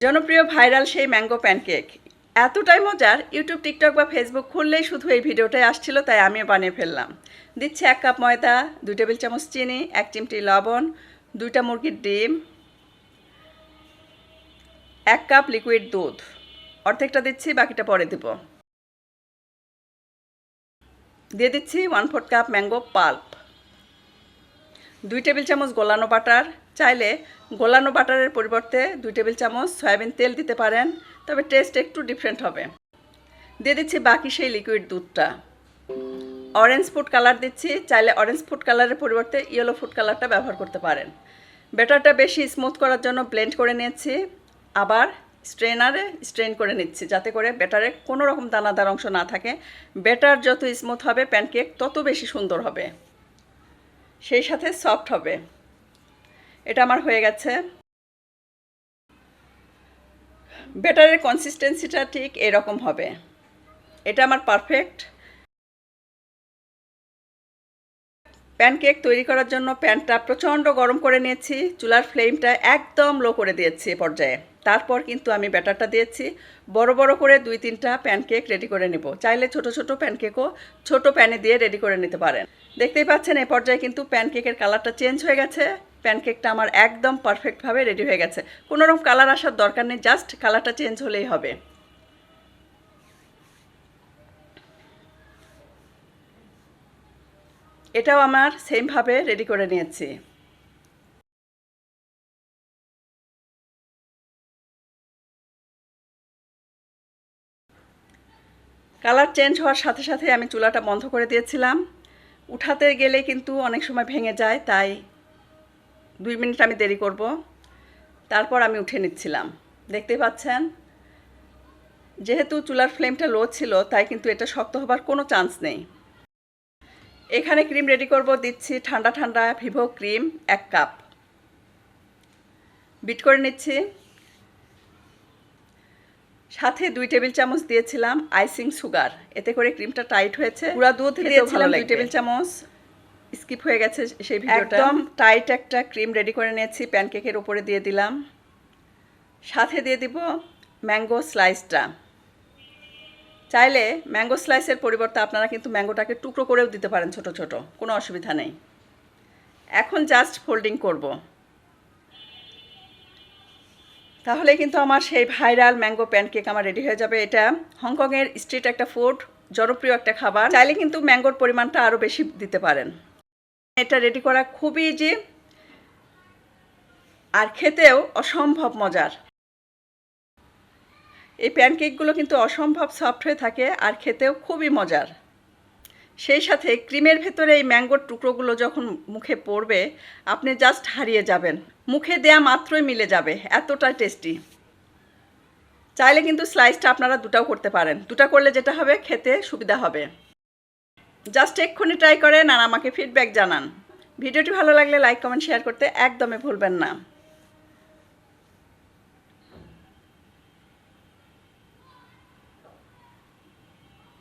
জনপ্রিয় ভাইরাল সেই mango pancake এতটাই মজার, ইউটিউব, টিকটক বা ফেসবুক খুললেই শুধু এই ভিডিওটাই আসছিল, তাই আমিও বানিয়ে ফেললাম। দিচ্ছি 1 কাপ ময়দা, 2 টেবিল চামচ চিনি, 1 চিমটি লবণ, 2টা মুরগির ডিম, 1 কাপ লিকুইড দুধ। অর্ধেকটা দিচ্ছি, বাকিটা পরে দিব। দিয়ে দিচ্ছি 1/4 কাপ ম্যাঙ্গো পাল্প, 2 টেবিল চামচ গোলানো বাটার। চাইলে গোলানো বাটারের পরিবর্তে 2 টেবিল চামচ সয়াবিন তেল দিতে পারেন, তবে টেস্ট একটু ডিফারেন্ট হবে। দিয়ে দিচ্ছি বাকি সেই লিকুইড দুধটা। অরেঞ্জ ফুড কালার দিচ্ছি, চাইলে অরেঞ্জ ফুড কালারের পরিবর্তে ইয়েলো ফুড কালারটা ব্যবহার করতে পারেন। ব্যাটারটা বেশি স্মুথ করার জন্য ব্লেন্ড করে নিয়েছি, আবার স্ট্রেনারে স্ট্রেন করে নিচ্ছি, যাতে করে ব্যাটারে কোনো রকম দানাদার অংশ না থাকে। ব্যাটার যত স্মুথ হবে প্যানকেক তত বেশি সুন্দর হবে, সেই সাথে সফট হবে। এটা আমার হয়ে গেছে। ব্যাটারের কনসিস্টেন্সিটা ঠিক এরকম হবে। এটা আমার পারফেক্ট। প্যানকেক তৈরি করার জন্য প্যানটা প্রচণ্ড গরম করে নিয়েছি, চুলার ফ্লেমটা একদম লো করে দিয়েছি এ পর্যায়ে। তারপর কিন্তু আমি ব্যাটারটা দিয়েছি, বড় বড় করে 2-3টা প্যানকেক রেডি করে নেব। চাইলে ছোট ছোট প্যানকেকও ছোট প্যানে দিয়ে রেডি করে নিতে পারেন। দেখতেই পাচ্ছেন এ পর্যায়ে কিন্তু প্যানকেকের কালারটা চেঞ্জ হয়ে গেছে। প্যানকেকটা আমার একদম পারফেক্টভাবে রেডি হয়ে গেছে। কোনো রকম কালার আসার দরকার নেই, জাস্ট কালারটা চেঞ্জ হলেই হবে। এটাও আমার সেমভাবে রেডি করে নিয়েছি। কালার চেঞ্জ হওয়ার সাথে সাথে আমি চুলাটা বন্ধ করে দিয়েছিলাম। উঠাতে গেলে কিন্তু অনেক সময় ভেঙে যায়, তাই 2 মিনিট আমি দেরি করব। তারপর আমি উঠে নিচ্ছিলাম। দেখতেই পাচ্ছেন, যেহেতু চুলার ফ্লেমটা লো ছিল, তাই কিন্তু এটা শক্ত হবার কোনো চান্স নেই। এখানে ক্রিম রেডি করব। দিচ্ছি ঠান্ডা ঠান্ডা ভিভো ক্রিম 1 কাপ, বিট করে নিচ্ছি। সাথে 2 টেবিল চামচ দিয়েছিলাম আইসিং সুগার, এতে করে ক্রিমটা টাইট হয়েছে। গুঁড়া দুধ দিয়েছিলাম 2 টেবিল চামচ, স্কিপ হয়ে গেছে সেই ভিডিওটা। একদম টাইট একটা ক্রিম রেডি করে নিয়েছি, প্যানকেকের উপরে দিয়ে দিলাম। সাথে দিয়ে দিব ম্যাঙ্গো স্লাইসটা। চাইলে ম্যাঙ্গো স্লাইসের পরিবর্তে আপনারা কিন্তু ম্যাঙ্গোটাকে টুকরো করেও দিতে পারেন, ছোট ছোট, কোনো অসুবিধা নেই। এখন জাস্ট ফোল্ডিং করব। তাহলে কিন্তু আমার সেই ভাইরাল ম্যাঙ্গো প্যানকেক আমার রেডি হয়ে যাবে। এটা হংকংয়ের স্ট্রিট একটা ফুড, জনপ্রিয় একটা খাবার। চাইলে কিন্তু ম্যাঙ্গোর পরিমাণটা আরও বেশি দিতে পারেন। এটা রেডি করা খুবই ইজি, আর খেতেও অসম্ভব মজার। এই প্যানকেকগুলো কিন্তু অসম্ভব সফট হয়ে থাকে, আর খেতেও খুবই মজার। সেই সাথে ক্রিমের ভেতরে এই ম্যাঙ্গোর টুকরোগুলো যখন মুখে পড়বে, আপনি জাস্ট হারিয়ে যাবেন। মুখে দেয়া মাত্রই মিলে যাবে, এতটা টেস্টি। চাইলে কিন্তু স্লাইসটা আপনারা 2টাও করতে পারেন। 2টা করলে যেটা হবে, খেতে সুবিধা হবে। জাস্ট এক্ষুনি ট্রাই করেন আর আমাকে ফিডব্যাক জানান। ভিডিওটি ভালো লাগলে লাইক, কমেন্ট, শেয়ার করতে একদমই ভুলবেন না।